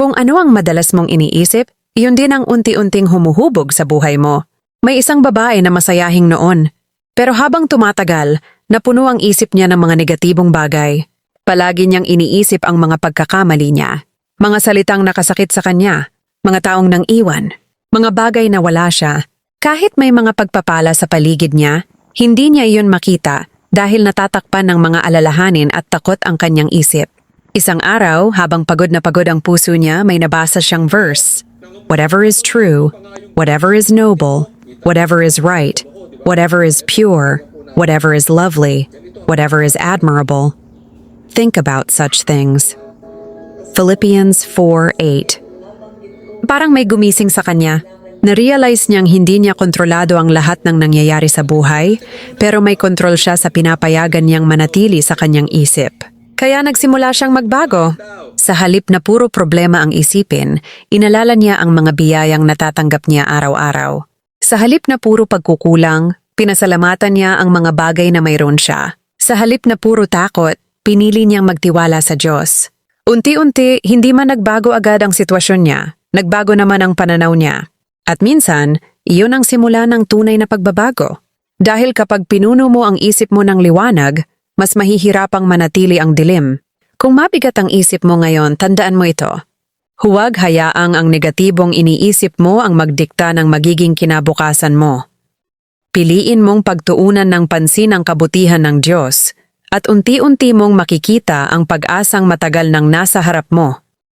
Kung ano ang madalas mong iniisip, iyon din ang unti-unting humuhubog sa buhay mo. May isang babae na masayahing noon. Pero habang tumatagal, napuno ang isip niya ng mga negatibong bagay. Palagi niyang iniisip ang mga pagkakamali niya. Mga salitang nakasakit sa kanya, mga taong nang iwan, mga bagay na wala siya. Kahit may mga pagpapala sa paligid niya, hindi niya iyon makita dahil natatakpan ng mga alalahanin at takot ang kanyang isip. Isang araw, habang pagod na pagod ang puso niya, may nabasa siyang verse. Whatever is true, whatever is noble, whatever is right, whatever is pure, whatever is lovely, whatever is admirable, think about such things. Philippians 4:8. Parang may gumising sa kanya. Na-realize niyang hindi niya kontrolado ang lahat ng nangyayari sa buhay, pero may kontrol siya sa pinapayagan niyang manatili sa kanyang isip. Kaya nagsimula siyang magbago. Sa halip na puro problema ang isipin, inalala niya ang mga biyayang natatanggap niya araw-araw. Sa halip na puro pagkukulang, pinasalamatan niya ang mga bagay na mayroon siya. Sa halip na puro takot, pinili niyang magtiwala sa Diyos. Unti-unti, hindi man nagbago agad ang sitwasyon niya, nagbago naman ang pananaw niya. At minsan, iyon ang simula ng tunay na pagbabago. Dahil kapag pinuno mo ang isip mo ng liwanag, mas mahihirapang manatili ang dilim. Kung mabigat ang isip mo ngayon, tandaan mo ito. Huwag hayaang ang negatibong iniisip mo ang magdikta ng magiging kinabukasan mo. Piliin mong pagtuunan ng pansin ang kabutihan ng Diyos at unti-unti mong makikita ang pag-asang matagal nang nasa harap mo.